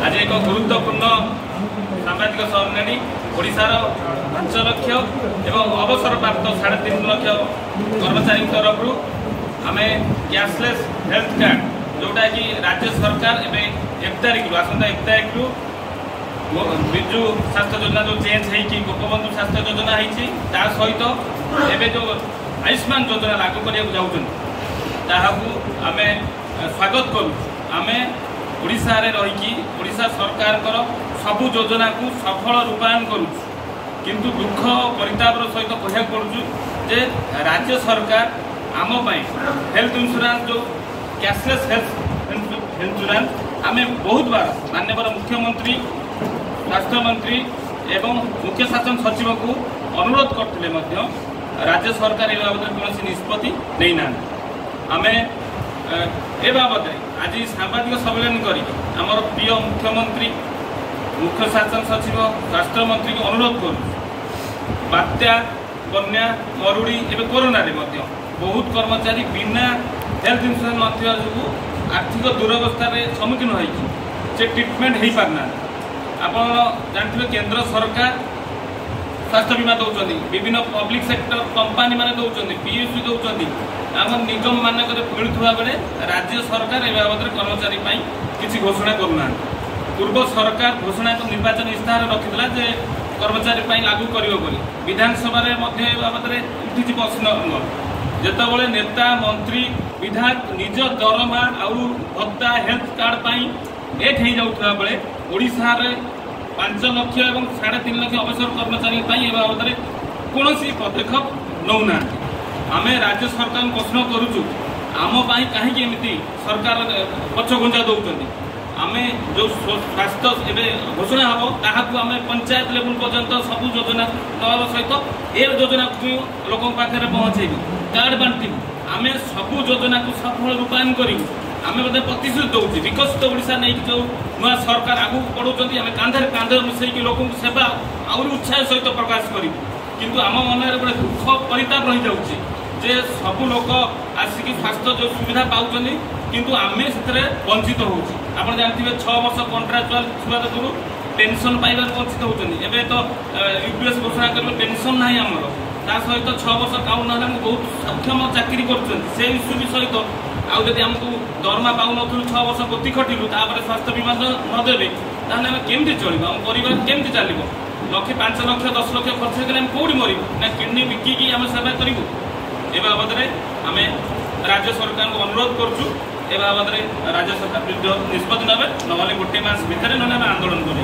आज एक गुरुत्वपूर्ण सामाजिक सम्मेलन ओडिशार 5 लाख एवं अवसर प्राप्त 3.5 लाख कर्मचारी तरफ आम कैशलेस हेल्थ कार्ड जोटा कि राज्य सरकार एवं 1 तारिख आसंता 1 तारिख विजु स्वास्थ्य योजना जो चेंज होगी गोपबंधु स्वास्थ्य योजना होती सहित एवं जो आयुष्मान योजना लागू करने जाऊँ आम स्वागत करूँ आम ओडिशा रे रही ओडिशा सरकार सबु योजना को सफल रूपायन करूँ किंतु दुख परितापर सहित कहना पड़ू जे राज्य सरकार आम हेल्थ इंश्योरेंस जो कैशलेस हेल्थ इंश्योरेंस आम बहुत बार माननीय मुख्यमंत्री स्वास्थ्य मंत्री एवं मुख्य शासन सचिव को अनुरोध करते राज्य सरकार ए बाबद कौन निष्पत्ति नहीं ना आम ए बाबद आज सांबादिक सम्मेलन कर प्रिय मुख्यमंत्री मुख्य शासन सचिव स्वास्थ्य मंत्री को अनुरोध करूँ बात्या बन्या मरुड़ी एवं कोरोना रे बहुत कर्मचारी बिना हेल्थ इंश्योरेंस जो आर्थिक दुरवस्था सम्मुखीन होती ट्रिटमेंट हो पारना आप जानते केंद्र सरकार स्वास्थ्य बीमा दौरान विभिन्न पब्लिक सेक्टर कंपानी माने दौरान पीएसयू दौरान आम निगम मानक मिलुवा बेले राज्य सरकार ए बाबद कर्मचारी किसी घोषणा करूना पूर्व सरकार घोषणा निर्वाचन इस्ताहार रखिला जे कर्मचारी लागू कर विधानसभा बाबद उठी प्रश्न जितेबाला नेता मंत्री विधायक निज दरमा आउ भत्ता हेल्थ कार्ड एक हो जाऊा बेले ओडिशा रे 5 लाख एवं 3.5 लाख अवसर कर्मचारी बाबद कौन पदक्षेप नौना आम राज्य सरकार प्रश्न करुचु आम कहीं एमती सरकार पछघुंचा दौरान आम जो स्वास्थ्य एवं घोषणा हम ताकू आम पंचायत लेवल पर्यंत सबू योजना दल सहित ए योजना को लोक पाखे पहुँचेबू कार्ड बांटू आम सबू योजना को सफल रूपायन करूँ आम बोधे प्रतिश्रुति दौर विकसित ओडिशा नहीं जो नुआ सरकार आगू बढ़ाऊँ आम कांधे कांधे मिसेक लोक सेवा आहरी उत्साह सहित प्रकाश करूँ किंतु आम मन में गोटे दुख परिताप रही जाऊँगी जे सबू लोक आसिक स्वास्थ्य जो सुविधा पाँच किंतु आम से वंचित हो आप जानते 6 वर्ष कंट्राक्चुआल छुआ दूर पेंशन पाइबार वंचित होती एवं तो यूपीएस घोषणा कर पेंशन ना आमर ता सहित 6 वर्ष काउंट ना बहुत सक्षम चाकरी कर इश्यू भी सहित आदि आमको दरमा पाऊन 6 वर्ष गति खटिलु स्वास्थ्य बीमा नदेवे ताहले आम केमती चलू आम परिवार केमती चलो 5 लाख 10 लाख खर्च करें कौटी मरबू ना किडनी बिकिकी आम सेवा करूँ ए बाबद आम राज्य सरकार को अनुरोध करुँ ए बाबद राज्य सरकार निष्पत्ति नए ना गोटे मास भितर ना आंदोलन करें।